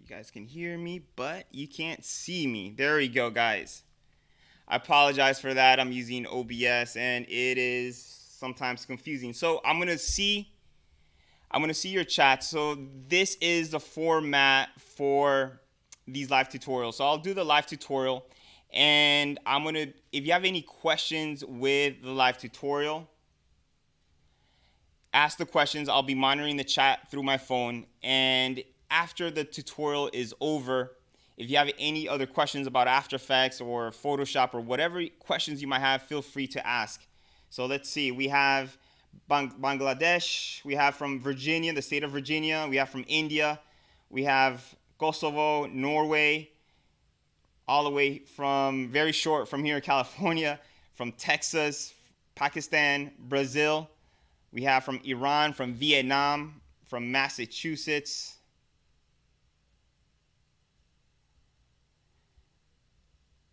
guys can hear me, but you can't see me. There we go, guys. I apologize for that. I'm using OBS and it is sometimes confusing. So I'm gonna see your chat. So this is the format for these live tutorials. So I'll do the live tutorial, and if you have any questions with the live tutorial, ask the questions. I'll be monitoring the chat through my phone, and after the tutorial is over, if you have any other questions about After Effects or Photoshop or whatever questions you might have, feel free to ask. So let's see, we have Bangladesh, we have from Virginia, the state of Virginia, we have from India, we have Kosovo, Norway, all the way from very short from here in California, from Texas, Pakistan, Brazil. We have from Iran, from Vietnam, from Massachusetts.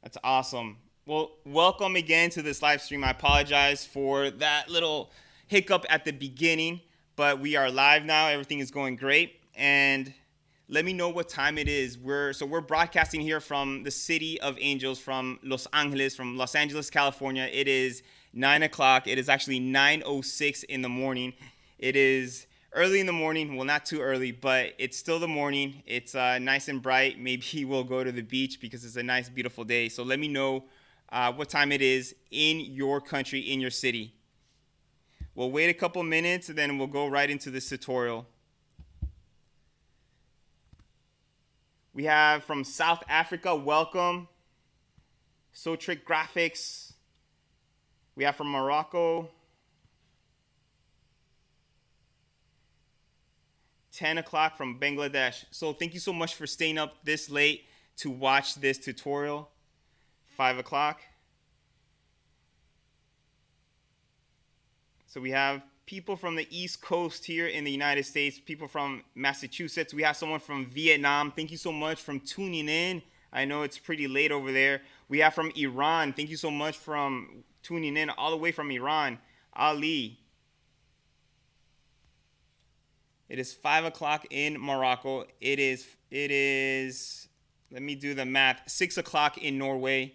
That's awesome. Well, welcome again to this live stream. I apologize for that little hiccup at the beginning, but we are live now. Everything is going great. And let me know what time it is. We're broadcasting here from the City of Angels, from Los Angeles, California. It is 9 o'clock. It is actually 9:06 in the morning. It is early in the morning. Well, not too early, but it's still the morning. It's nice and bright. Maybe we'll go to the beach because it's a nice, beautiful day. So let me know what time it is in your country, in your city. We'll wait a couple minutes, and then we'll go right into this tutorial. We have from South Africa, welcome. Sotrick Graphics. We have from Morocco. 10 o'clock from Bangladesh. So thank you so much for staying up this late to watch this tutorial. 5 o'clock. So we have people from the East Coast here in the United States, people from Massachusetts. We have someone from Vietnam. Thank you so much for tuning in. I know it's pretty late over there. We have from Iran. Thank you so much for tuning in all the way from Iran. Ali. It is 5 o'clock in Morocco. It is, let me do the math, 6 o'clock in Norway.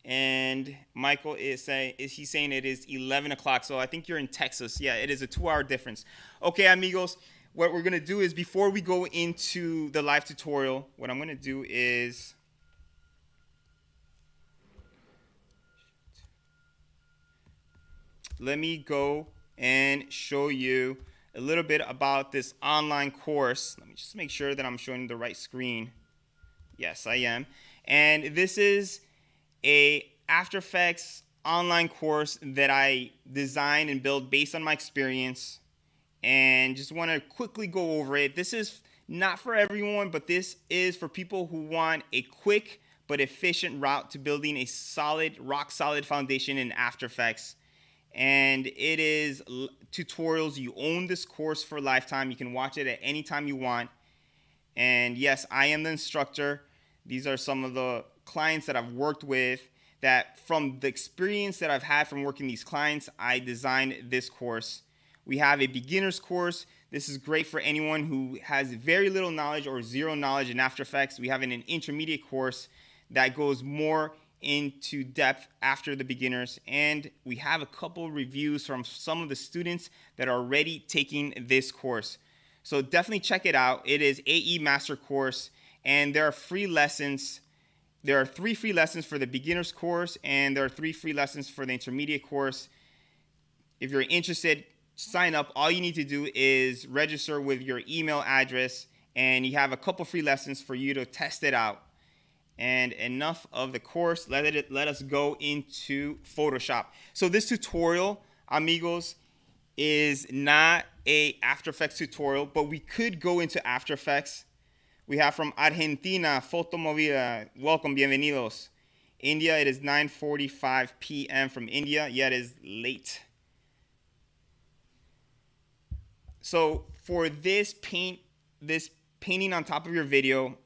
And Michael is saying it is 11 o'clock. So I think you're in Texas. Yeah, it is a 2-hour difference. Okay, amigos, what we're going to do is before we go into the live tutorial, what I'm going to do is let me go and show you a little bit about this online course. Let me just make sure that I'm showing the right screen. Yes, I am. And this is a After Effects online course that I designed and built based on my experience, and just want to quickly go over it. This is not for everyone, but this is for people who want a quick but efficient route to building a solid, rock solid foundation in After Effects. And it is tutorials. You own this course for a lifetime. You can watch it at any time you want. And yes, I am the instructor. These are some of the clients that I've worked with, that from the experience that I've had from working these clients, I designed this course. We have a beginner's course. This is great for anyone who has very little knowledge or zero knowledge in After Effects. We have an intermediate course that goes more into depth after the beginners, and we have a couple reviews from some of the students that are already taking this course. So definitely check it out. It is AE Master Course, and there are free lessons. There are 3 free lessons for the beginner's course, and there are 3 free lessons for the intermediate course. If you're interested, sign up. All you need to do is register with your email address, and you have a couple free lessons for you to test it out. And enough of the course. Let us go into Photoshop. So this tutorial, amigos, is not a After Effects tutorial, but we could go into After Effects. We have from Argentina, Fotomovida, welcome, bienvenidos. India, it is 9:45 p.m. from India. Yeah, it is late. So for this painting on top of your video,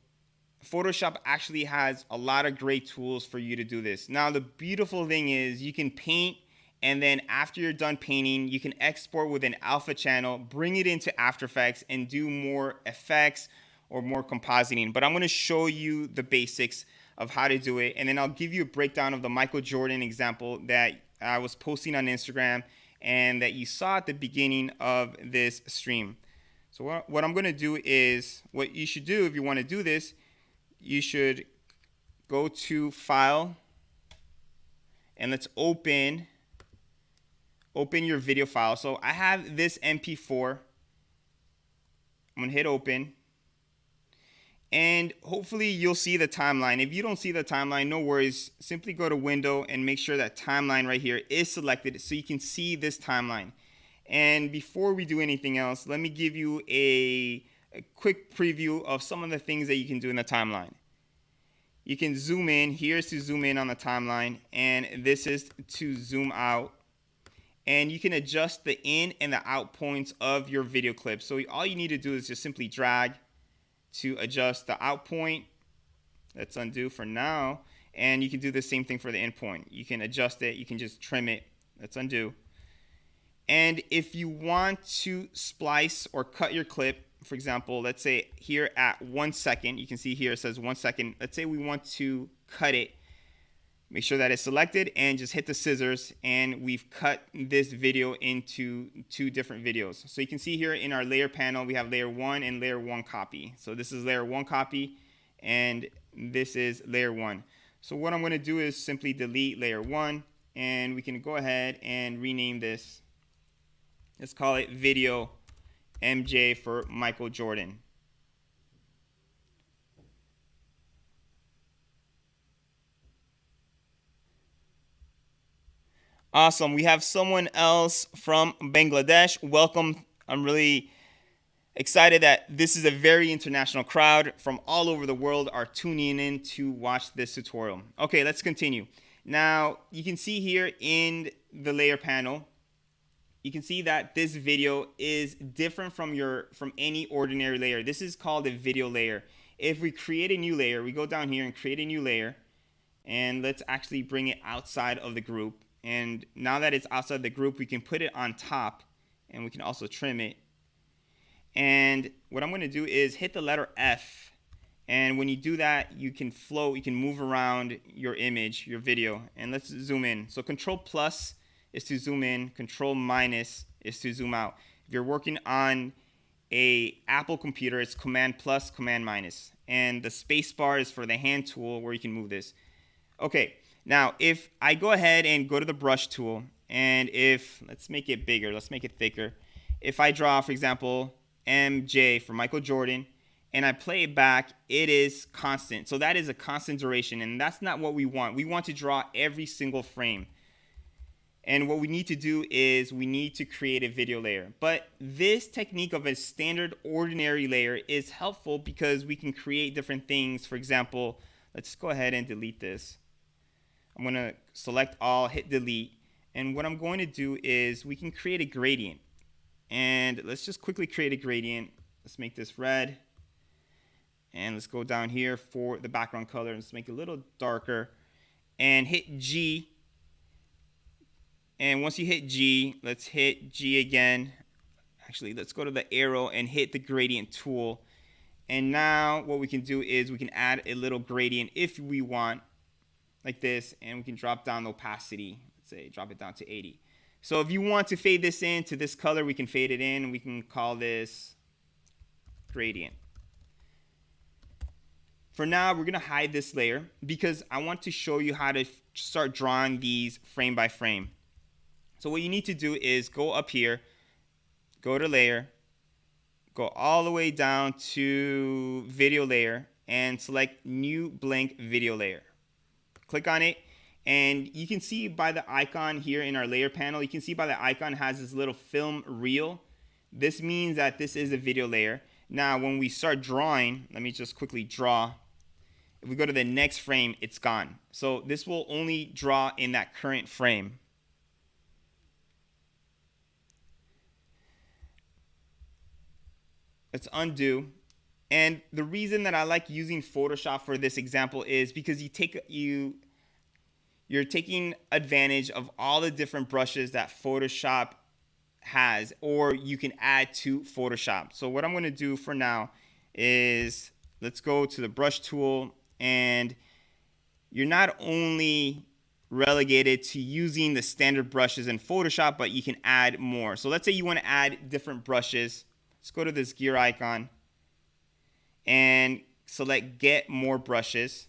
Photoshop actually has a lot of great tools for you to do this. Now, the beautiful thing is you can paint, and then after you're done painting, you can export with an alpha channel, bring it into After Effects, and do more effects or more compositing. But I'm going to show you the basics of how to do it, and then I'll give you a breakdown of the Michael Jordan example that I was posting on Instagram and that you saw at the beginning of this stream. So what I'm going to do is, what you should do if you want to do this, you should go to File, and let's open your video file. So I have this MP4. I'm going to hit open. And hopefully you'll see the timeline. If you don't see the timeline, no worries. Simply go to Window and make sure that timeline right here is selected so you can see this timeline. And before we do anything else, let me give you a quick preview of some of the things that you can do in the timeline. You can zoom in. Here's to zoom in on the timeline, and this is to zoom out. And you can adjust the in and the out points of your video clip. So all you need to do is just simply drag to adjust the out point. Let's undo for now. And you can do the same thing for the in point. You can adjust it. You can just trim it. Let's undo. And if you want to splice or cut your clip, for example, let's say here at 1 second, you can see here it says 1 second. Let's say we want to cut it. Make sure that it's selected and just hit the scissors, and we've cut this video into 2 different videos. So you can see here in our layer panel, we have layer 1 and layer 1 copy. So this is layer 1 copy, and this is layer 1. So what I'm going to do is simply delete layer 1, and we can go ahead and rename this. Let's call it Video MJ for Michael Jordan. Awesome. We have someone else from Bangladesh. Welcome. I'm really excited that this is a very international crowd from all over the world are tuning in to watch this tutorial. Okay, let's continue. Now, you can see here in the layer panel, you can see that this video is different from any ordinary layer. This is called a video layer. If we create a new layer, we go down here and create a new layer, and let's actually bring it outside of the group. And now that it's outside the group, we can put it on top, and we can also trim it. And what I'm going to do is hit the letter F. And when you do that, you can float, you can move around your image, your video. And let's zoom in. So Control plus is to zoom in. Control minus is to zoom out. If you're working on a Apple computer, it's Command plus, Command minus. And the space bar is for the hand tool where you can move this. Okay. Now, if I go ahead and go to the brush tool, and let's make it bigger, let's make it thicker. If I draw, for example, MJ for Michael Jordan, and I play it back, it is constant. So that is a constant duration, and that's not what we want. We want to draw every single frame. And what we need to do is we need to create a video layer. But this technique of a standard ordinary layer is helpful because we can create different things. For example, let's go ahead and delete this. I'm going to select all, hit delete, and what I'm going to do is we can create a gradient. And let's just quickly create a gradient. Let's make this red, and let's go down here for the background color and let's make it a little darker, and hit G. And once you hit G, let's hit G again. Actually, let's go to the arrow and hit the gradient tool. And now what we can do is we can add a little gradient if we want, like this, and we can drop down the opacity. Let's say drop it down to 80. So if you want to fade this in to this color, we can fade it in. We can call this gradient. For now, we're going to hide this layer because I want to show you how to start drawing these frame by frame. So what you need to do is go up here, go to layer, go all the way down to video layer, and select new blank video layer. Click on it, and you can see by the icon here in our layer panel, you can see by the icon has this little film reel. This means that this is a video layer. Now, when we start drawing, let me just quickly draw. If we go to the next frame, it's gone. So this will only draw in that current frame. Let's undo. And the reason that I like using Photoshop for this example is because you're taking advantage of all the different brushes that Photoshop has, or you can add to Photoshop. So what I'm going to do for now is let's go to the brush tool, and you're not only relegated to using the standard brushes in Photoshop, but you can add more. So let's say you want to add different brushes. Let's go to this gear icon and select get more brushes,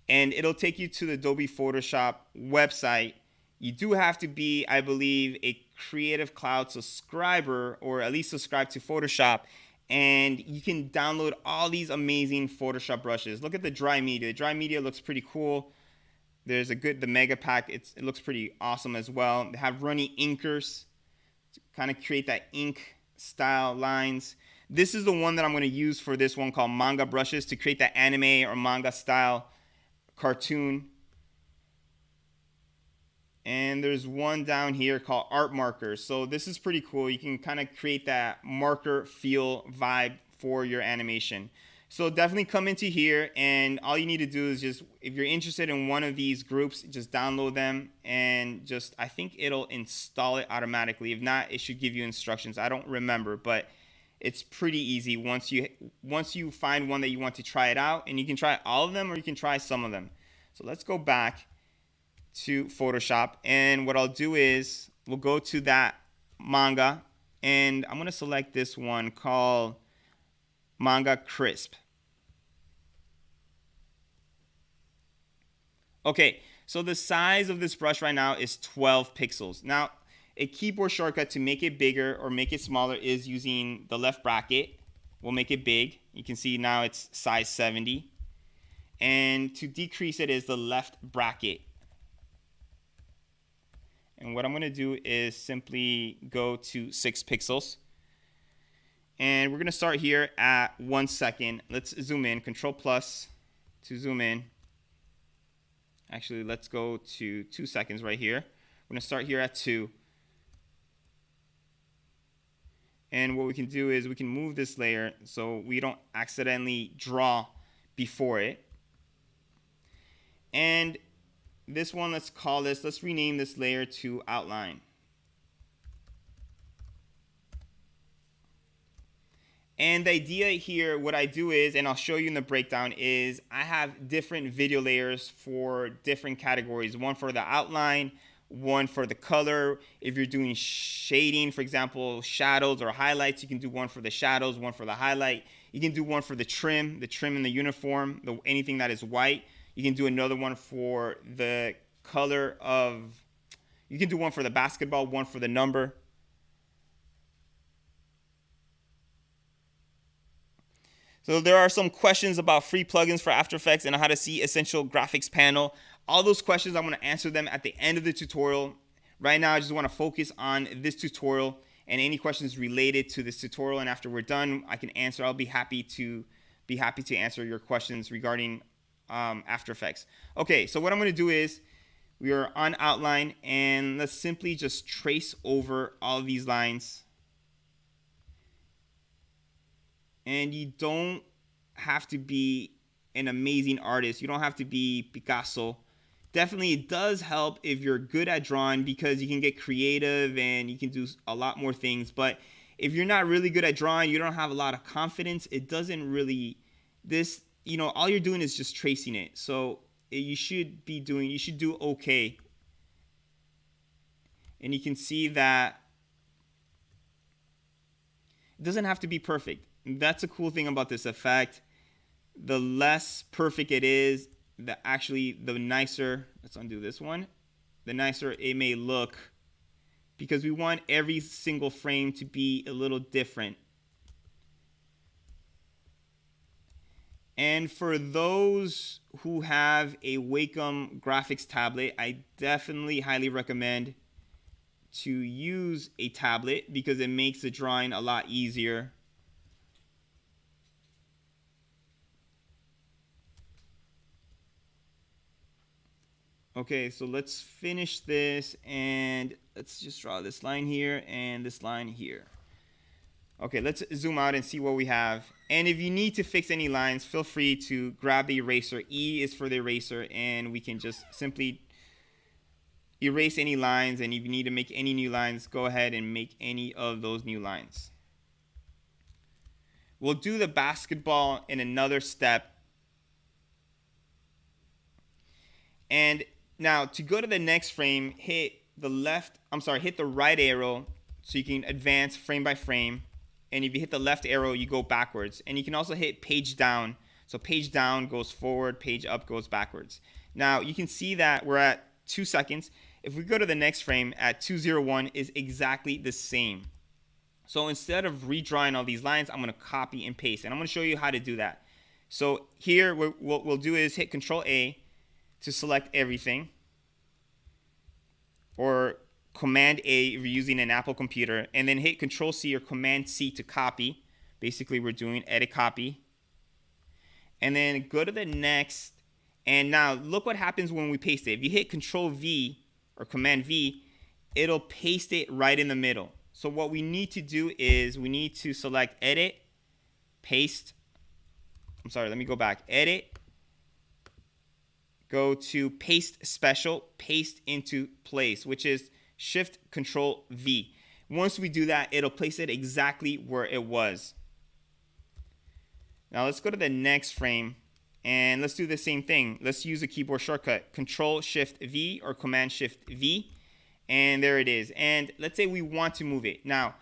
and it'll take you to the Adobe Photoshop website. You do have to be, I believe, a Creative Cloud subscriber, or at least subscribe to Photoshop, and you can download all these amazing Photoshop brushes. Look at the dry media. The dry media looks pretty cool. There's the mega pack. It looks pretty awesome as well. They have runny inkers to kind of create that ink style lines. This is the one that I'm going to use for this one, called manga brushes, to create that anime or manga style cartoon. And there's one down here called art markers. So this is pretty cool. You can kind of create that marker feel vibe for your animation. So definitely come into here, and all you need to do is just, if you're interested in one of these groups, just download them, and just, I think it'll install it automatically. If not, it should give you instructions. I don't remember, but it's pretty easy once you find one that you want to try it out, and you can try all of them or you can try some of them. So let's go back to Photoshop, and what I'll do is we'll go to that manga, and I'm going to select this one called Manga Crisp. Okay, so the size of this brush right now is 12 pixels. Now, a keyboard shortcut to make it bigger or make it smaller is using the left bracket. We'll make it big. You can see now it's size 70. And to decrease it is the left bracket. And what I'm going to do is simply go to 6 pixels. And we're going to start here at 1 second. Let's zoom in, Control plus to zoom in. Actually, let's go to 2 seconds right here. We're going to start here at 2. And what we can do is we can move this layer so we don't accidentally draw before it. And this one, let's rename this layer to outline. And the idea here, what I do is, and I'll show you in the breakdown, is I have different video layers for different categories. One for the outline, one for the color. If you're doing shading, for example, shadows or highlights, you can do one for the shadows, one for the highlight. You can do one for the trim in the uniform, anything that is white. You can do another one for the color of, you can do one for the basketball, one for the number. So there are some questions about free plugins for After Effects and how to see essential graphics panel. All those questions, I'm going to answer them at the end of the tutorial. Right now, I just want to focus on this tutorial and any questions related to this tutorial. And after we're done, I can answer. I'll be happy to answer your questions regarding After Effects. Okay, so what I'm going to do is we are on outline, and let's simply just trace over all of these lines. And you don't have to be an amazing artist. You don't have to be Picasso. Definitely, it does help if you're good at drawing, because you can get creative and you can do a lot more things. But if you're not really good at drawing, you don't have a lot of confidence, it doesn't really, all you're doing is just tracing it. So you should do okay. And you can see that it doesn't have to be perfect. That's a cool thing about this effect. The less perfect it is, the nicer, let's undo this one, the nicer it may look, because we want every single frame to be a little different. And for those who have a Wacom graphics tablet, I definitely highly recommend to use a tablet because it makes the drawing a lot easier. Okay, so let's finish this, and let's just draw this line here and this line here. Okay, let's zoom out and see what we have. And if you need to fix any lines, feel free to grab the eraser. E is for the eraser, and we can just simply erase any lines. And if you need to make any new lines, go ahead and make any of those new lines. We'll do the basketball in another step. And now to go to the next frame, hit the right arrow so you can advance frame by frame. And if you hit the left arrow, you go backwards. And you can also hit page down. So page down goes forward, page up goes backwards. Now you can see that we're at 2 seconds. If we go to the next frame at 2:01 is exactly the same. So instead of redrawing all these lines, I'm going to copy and paste. And I'm going to show you how to do that. So here what we'll do is hit Control A to select everything, or Command A if you're using an Apple computer, and then hit Control C or Command C to copy. Basically, we're doing edit copy. And then go to the next. And now look what happens when we paste it. If you hit Control V or Command V, it'll paste it right in the middle. So what we need to do is we need to select edit, paste. I'm sorry, let me go back. Edit, go to paste special, paste into place, which is Shift Control V. Once we do that, it'll place it exactly where it was. Now let's go to the next frame and let's do the same thing. Let's use a keyboard shortcut, Control Shift V or Command Shift V. And there it is. And let's say we want to move it. Now,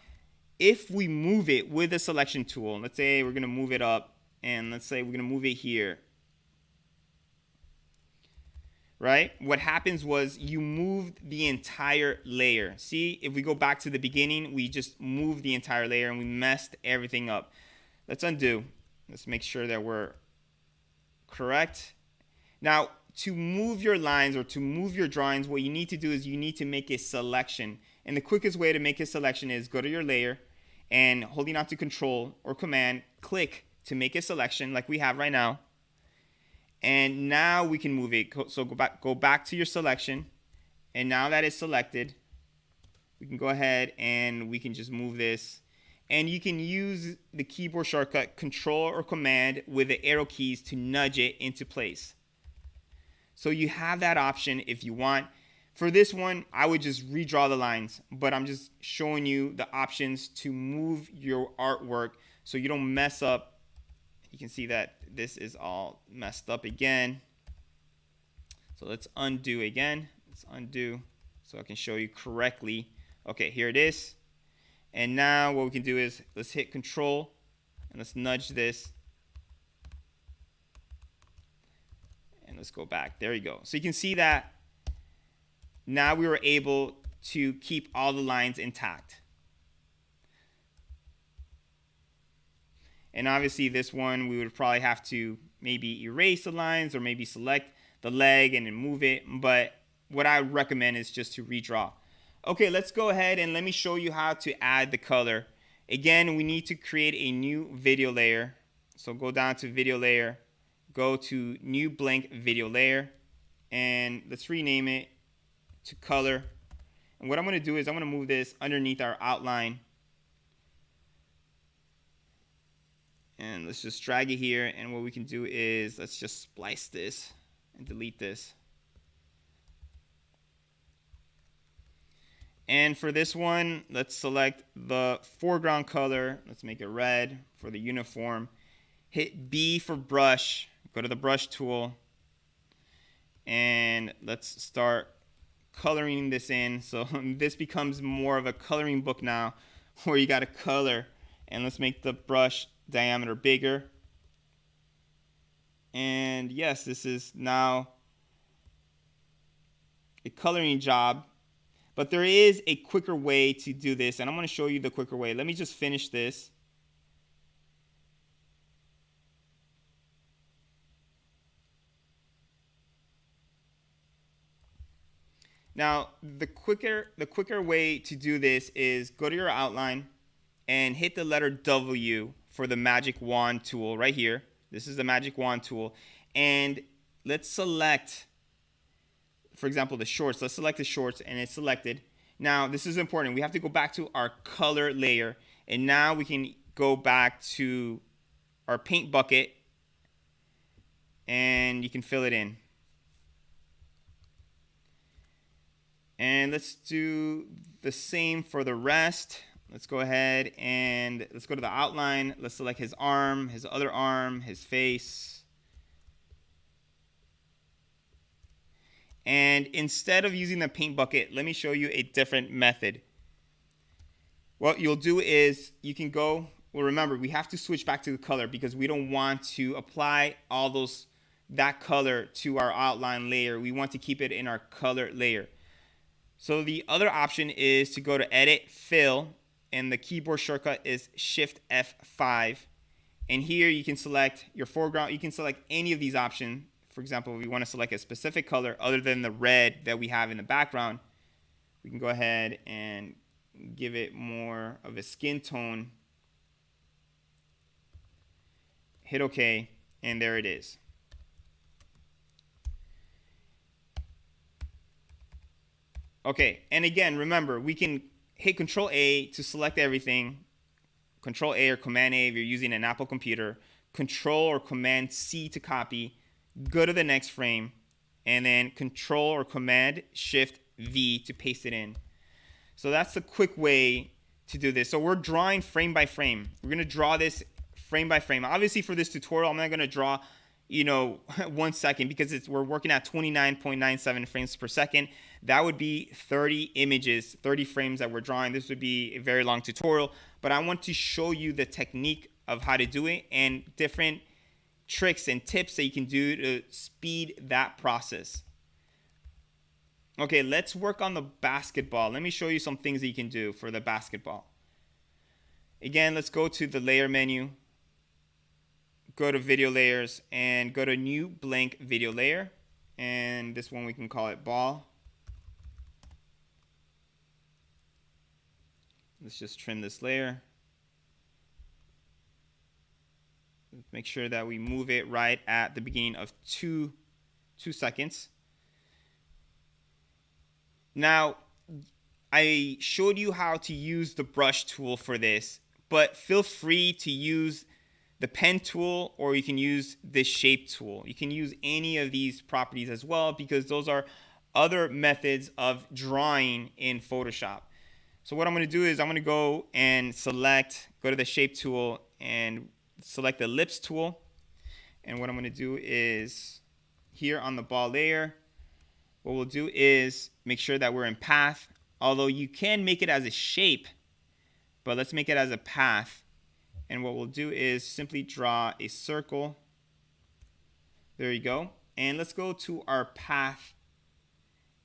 if we move it with a selection tool, let's say we're going to move it up, and let's say we're going to move it here. Right? What happens was you moved the entire layer. See, if we go back to the beginning, we just moved the entire layer and we messed everything up. Let's undo. Let's make sure that we're correct. Now, to move your lines or to move your drawings, what you need to do is you need to make a selection. And the quickest way to make a selection is go to your layer and holding on to Control or Command, click to make a selection like we have right now. And now we can move it. So go back to your selection. And now that it's selected, we can go ahead and we can just move this. And you can use the keyboard shortcut Control or Command with the arrow keys to nudge it into place. So you have that option if you want. For this one, I would just redraw the lines, but I'm just showing you the options to move your artwork so you don't mess up. You can see that this is all messed up again. So let's undo again. Let's undo so I can show you correctly. Okay, here it is. And now what we can do is let's hit Control and let's nudge this. And let's go back. There you go. So you can see that now we were able to keep all the lines intact. And obviously this one we would probably have to maybe erase the lines or maybe select the leg and then move it. But what I recommend is just to redraw. Okay, let's go ahead and let me show you how to add the color. Again, we need to create a new video layer. So go down to video layer, go to new blank video layer, and let's rename it to color. And what I'm going to do is I'm going to move this underneath our outline. And let's just drag it here, and what we can do is let's just splice this and delete this. And for this one, let's select the foreground color. Let's make it red for the uniform. Hit B for brush. Go to the brush tool. And let's start coloring this in. So this becomes more of a coloring book now where you got to color. And let's make the brush diameter bigger. And yes, this is now a coloring job. But there is a quicker way to do this, and I'm going to show you the quicker way. Let me just finish this. Now, the quicker way to do this is go to your outline and hit the letter W for the magic wand tool right here. This is the magic wand tool. And let's select, for example, the shorts. Let's select the shorts, and it's selected. Now, this is important. We have to go back to our color layer, and now we can go back to our paint bucket, and you can fill it in. And let's do the same for the rest. Let's go ahead and let's go to the outline. Let's select his arm, his other arm, his face. And instead of using the paint bucket, let me show you a different method. What you'll do is you can go, well, remember, we have to switch back to the color because we don't want to apply that color to our outline layer. We want to keep it in our color layer. So the other option is to go to Edit, Fill, and the keyboard shortcut is Shift F5. And here you can select your foreground. You can select any of these options. For example, if we want to select a specific color other than the red that we have in the background, we can go ahead and give it more of a skin tone. Hit OK, and there it is. Okay, and again, remember, we can hit Control A to select everything. Control A or Command A if you're using an Apple computer. Control or Command C to copy. Go to the next frame, and then Control or Command Shift V to paste it in. So that's the quick way to do this. So we're drawing frame by frame. We're going to draw this frame by frame. Obviously, for this tutorial, I'm not going to draw 1 second because we're working at 29.97 frames per second. That would be 30 images, 30 frames that we're drawing. This would be a very long tutorial, but I want to show you the technique of how to do it and different tricks and tips that you can do to speed that process. Okay, let's work on the basketball. Let me show you some things that you can do for the basketball. Again, let's go to the layer menu, go to video layers, and go to new blank video layer. And this one we can call it ball. Let's just trim this layer. Make sure that we move it right at the beginning of 2 seconds. Now, I showed you how to use the brush tool for this, but feel free to use the pen tool, or you can use the shape tool. You can use any of these properties as well because those are other methods of drawing in Photoshop. So what I'm going to do is I'm going to go and go to the shape tool and select the ellipse tool. And what I'm going to do is here on the ball layer, what we'll do is make sure that we're in path, although you can make it as a shape, but let's make it as a path. And what we'll do is simply draw a circle. There you go. And let's go to our path.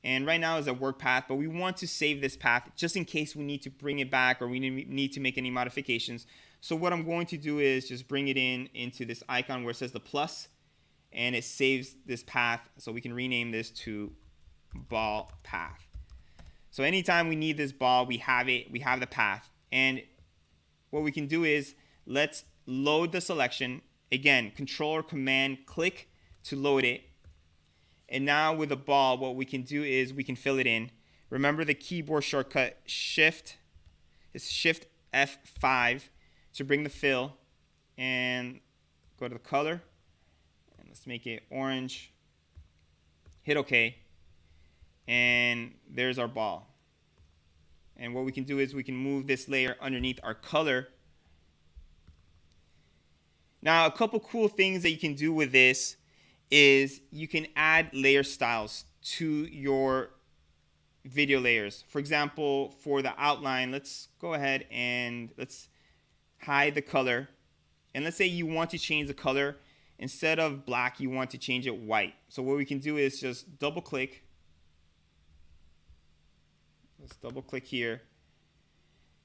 And right now is a work path, but we want to save this path just in case we need to bring it back or we need to make any modifications. So what I'm going to do is just bring it into this icon where it says the plus, and it saves this path. So we can rename this to ball path. So anytime we need this ball, we have it, we have the path. And what we can do is let's load the selection. Again, Control or Command click to load it. And now with the ball, what we can do is we can fill it in. Remember the keyboard shortcut Shift F5 to bring the fill, and go to the color, and let's make it orange. Hit OK, and there's our ball. And what we can do is we can move this layer underneath our color. Now, a couple cool things that you can do with this is you can add layer styles to your video layers. For example, for the outline, let's go ahead and let's hide the color. And let's say you want to change the color. Instead of black, you want to change it white. So what we can do is just double click. Let's double click here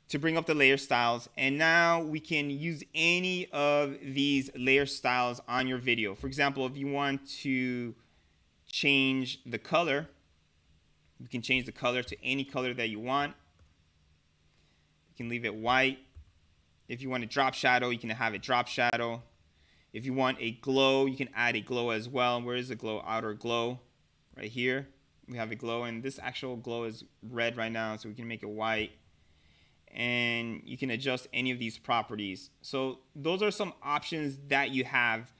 to bring up the layer styles. And now we can use any of these layer styles on your video. For example, if you want to change the color, you can change the color to any color that you want. You can leave it white. If you want a drop shadow, you can have it drop shadow. If you want a glow, you can add a glow as well. Where is the glow? Outer glow. Right here. We have a glow, and this actual glow is red right now, so we can make it white. And you can adjust any of these properties. So those are some options that you have.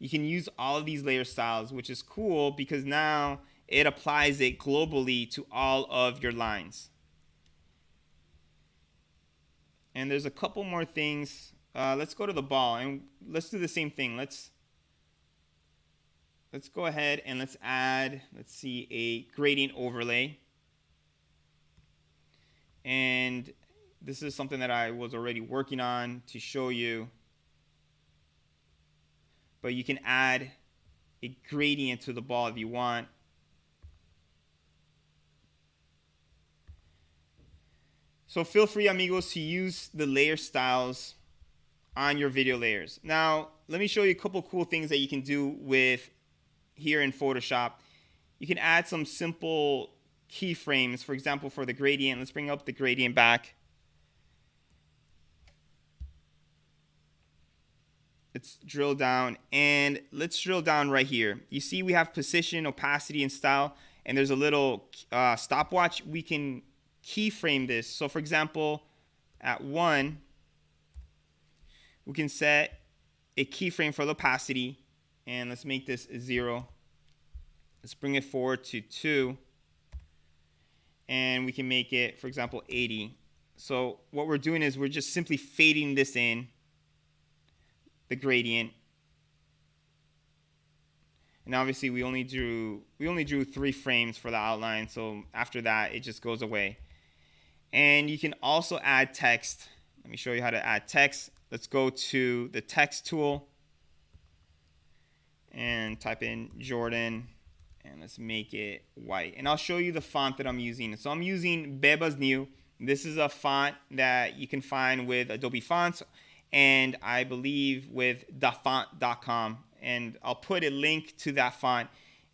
You can use all of these layer styles, which is cool because now it applies it globally to all of your lines. And there's a couple more things. Let's go to the ball and let's do the same thing. Let's go ahead and let's add, let's see, a gradient overlay. And this is something that I was already working on to show you. But you can add a gradient to the ball if you want. So feel free, amigos, to use the layer styles on your video layers. Now, let me show you a couple cool things that you can do with here in Photoshop. You can add some simple keyframes, for example, for the gradient. Let's bring up the gradient back. Let's drill down, and let's drill down right here. You see we have position, opacity, and style, and there's a little stopwatch. We can keyframe this. So for example, at 1, we can set a keyframe for the opacity, and let's make this 0. Let's bring it forward to 2, and we can make it, for example, 80. So what we're doing is we're just simply fading this in, the gradient. And obviously we only drew 3 frames for the outline, so after that it just goes away. And you can also add text. Let me show you how to add text. Let's go to the text tool and type in Jordan, and let's make it white. And I'll show you the font that I'm using. So I'm using Beba's New. This is a font that you can find with Adobe Fonts, and I believe with dafont.com. And I'll put a link to that font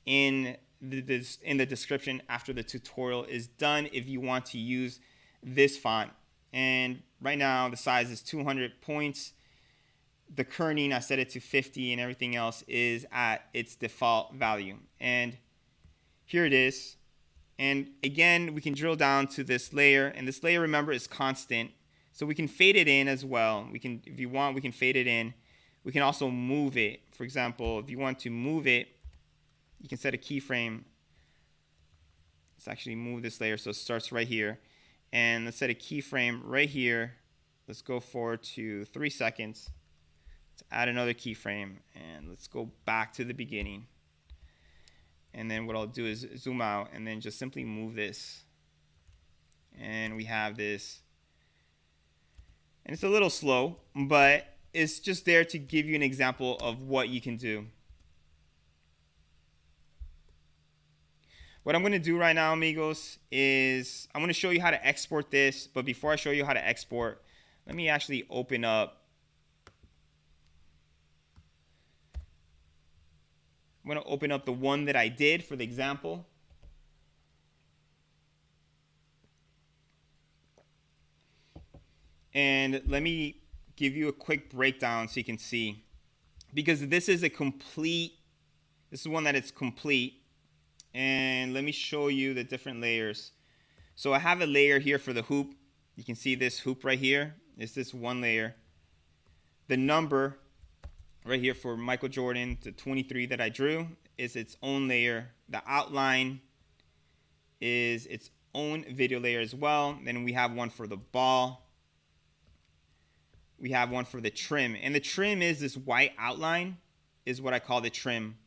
in the description after the tutorial is done if you want to use this font. And right now the size is 200 points. The kerning, I set it to 50, and everything else is at its default value. And here it is. And again, we can drill down to this layer, and this layer, remember, is constant. So we can fade it in as well. We can, if you want, we can fade it in. We can also move it. For example, if you want to move it, you can set a keyframe. Let's actually move this layer so it starts right here. And let's set a keyframe right here. Let's go forward to 3 seconds. Let's add another keyframe, and let's go back to the beginning. And then what I'll do is zoom out and then just simply move this. And we have this. And it's a little slow, but it's just there to give you an example of what you can do. What I'm going to do right now, amigos, is I'm going to show you how to export this. But before I show you how to export, let me actually open up. I'm going to open up the one that I did for the example. And let me give you a quick breakdown so you can see. Because this is one that it's complete. And let me show you the different layers. So I have a layer here for the hoop. You can see this hoop right here. It's this one layer. The number right here for Michael Jordan to 23 that I drew is its own layer. The outline is its own video layer as well. Then we have one for the ball. We have one for the trim. And the trim is this white outline is what I call the trim.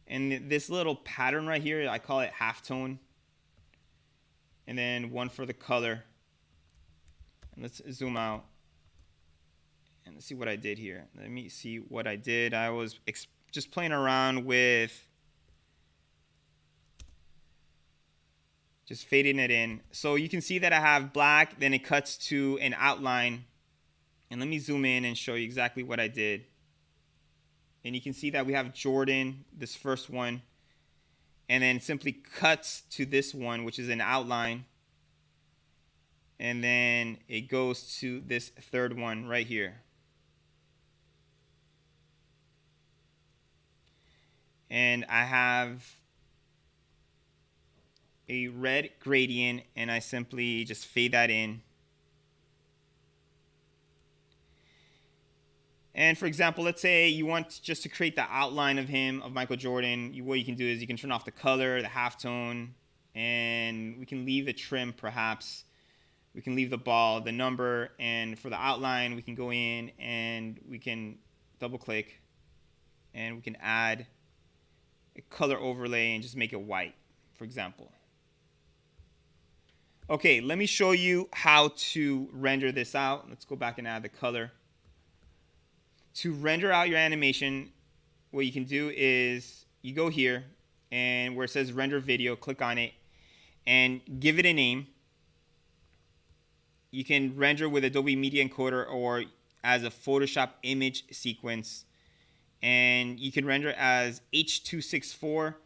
And this little pattern right here, I call it halftone. And then one for the color. And let's zoom out. And let's see what I did here. Let me see what I did. I was just playing around with just fading it in. So you can see that I have black, then it cuts to an outline. And let me zoom in and show you exactly what I did. And you can see that we have Jordan, this first one, and then simply cuts to this one, which is an outline. And then it goes to this third one right here. And I have a red gradient, and I simply just fade that in. And for example, let's say you want just to create the outline of him, of Michael Jordan. What you can do is you can turn off the color, the halftone, and we can leave the trim perhaps We can leave the ball, the number, and for the outline, we can go in and we can double click and we can add a color overlay and just make it white, for example. Okay, let me show you how to render this out. Let's go back and add the color. To render out your animation, what you can do is you go here and where it says render video, click on it and give it a name. You can render with Adobe Media Encoder or as a Photoshop image sequence. And you can render as H.264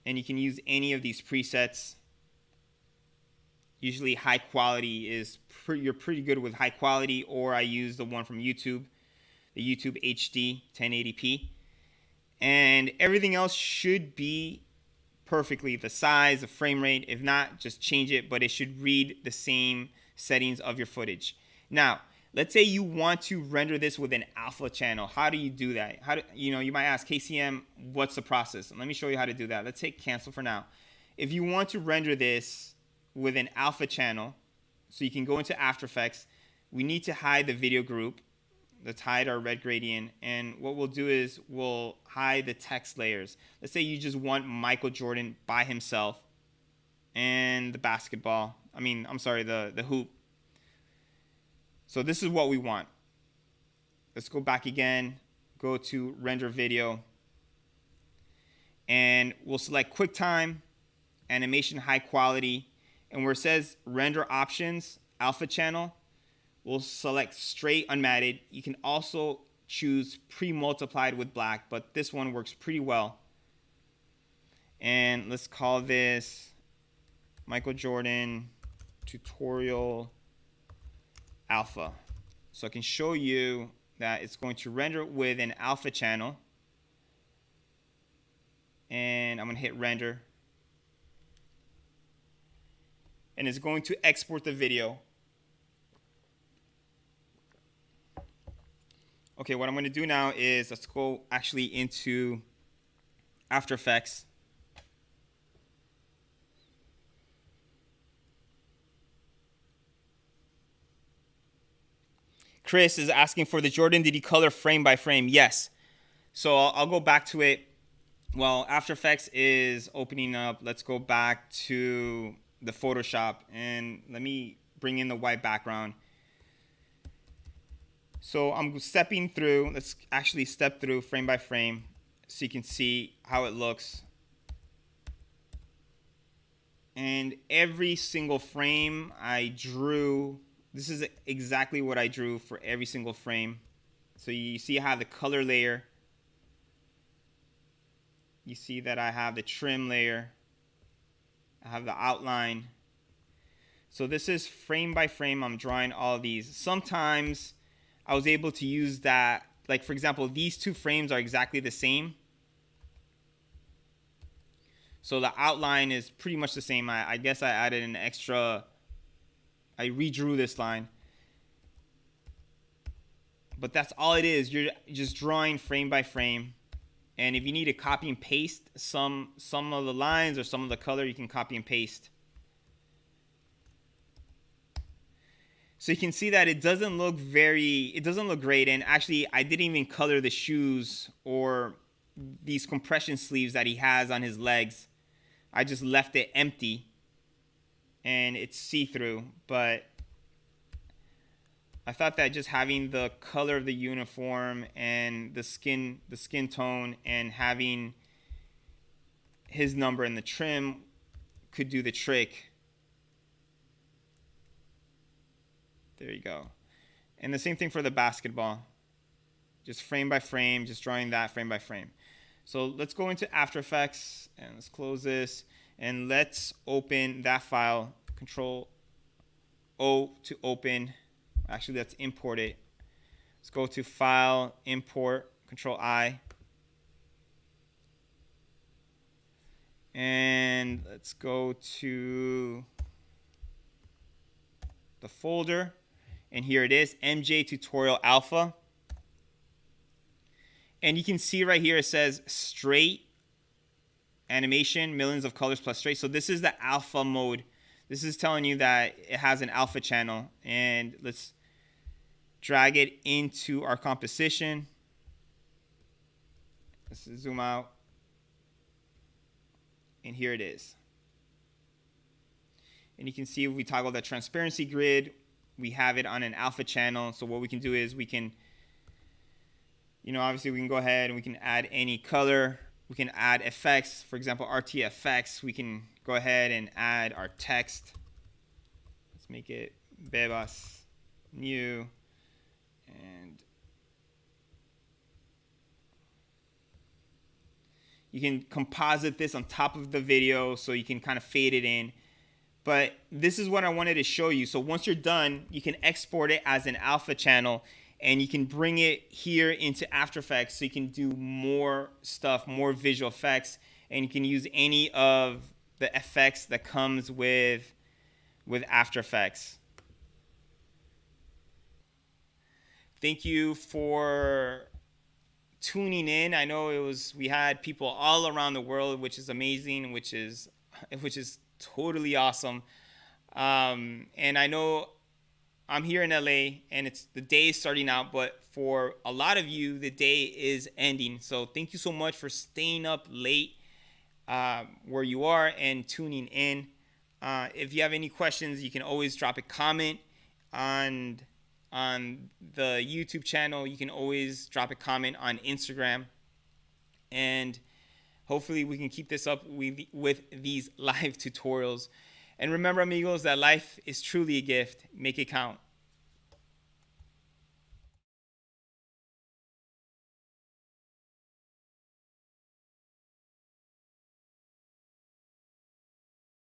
and you can use any of these presets. Usually high quality is, you're pretty good with high quality, or I use the one from YouTube, the YouTube HD 1080p. And everything else should be perfectly the size, the frame rate. If not, just change it, but it should read the same settings of your footage. Now, let's say you want to render this with an alpha channel. How do you do that? You might ask, KCM, what's the process? And let me show you how to do that. Let's take cancel for now. If you want to render this with an alpha channel, so you can go into After Effects, we need to hide the video group. Let's hide our red gradient, and what we'll do is we'll hide the text layers. Let's say you just want Michael Jordan by himself and the basketball. The hoop. So this is what we want. Let's go back again, go to render video, and we'll select QuickTime, animation high quality, and where it says render options, alpha channel, we'll select straight unmatted. You can also choose pre-multiplied with black, but this one works pretty well. And let's call this Michael Jordan tutorial alpha. So I can show you that it's going to render with an alpha channel. And I'm going to hit render. And it's going to export the video. Okay, what I'm going to do now is let's go actually into After Effects. Chris is asking for the Jordan, did he color frame by frame? Yes. So I'll go back to it. Well, After Effects is opening up. Let's go back to the Photoshop and let me bring in the white background. So I'm stepping through. Let's actually step through frame by frame so you can see how it looks. And every single frame I drew, this is exactly what I drew for every single frame. So you see I have the color layer. You see that I have the trim layer. I have the outline. So this is frame by frame. I'm drawing all these. Sometimes I was able to use that. Like, for example, these two frames are exactly the same. So the outline is pretty much the same. I guess I added an extra, I redrew this line. But that's all it is. You're just drawing frame by frame. And if you need to copy and paste some of the lines or some of the color, you can copy and paste. So you can see that it doesn't look great. And actually, I didn't even color the shoes or these compression sleeves that he has on his legs. I just left it empty and it's see-through. But I thought that just having the color of the uniform and the skin tone and having his number and the trim could do the trick. There you go. And the same thing for the basketball. Just frame by frame, just drawing that frame by frame. So let's go into After Effects and let's close this and let's open that file. Control O to open. Actually, let's import it. Let's go to File, Import, Control I. And let's go to the folder. And here it is, MJ Tutorial Alpha. And you can see right here it says straight animation, millions of colors plus straight. So this is the alpha mode. This is telling you that it has an alpha channel. And let's drag it into our composition. Let's zoom out. And here it is. And you can see if we toggle the transparency grid, we have it on an alpha channel. So what we can do is we can, obviously we can go ahead and we can add any color. We can add effects, for example, RTFX. We can go ahead and add our text. Let's make it Bebas new. And you can composite this on top of the video so you can kind of fade it in. But this is what I wanted to show you. So once you're done, you can export it as an alpha channel and you can bring it here into After Effects so you can do more stuff, more visual effects, and you can use any of the effects that comes with After Effects. Thank you for tuning in. I know we had people all around the world, which is amazing, which is totally awesome. And I know I'm here in LA and the day is starting out, but for a lot of you, the day is ending. So thank you so much for staying up late where you are and tuning in. If you have any questions, you can always drop a comment on the YouTube channel. You can always drop a comment on Instagram. And hopefully we can keep this up with these live tutorials. And remember, amigos, that life is truly a gift. Make it count.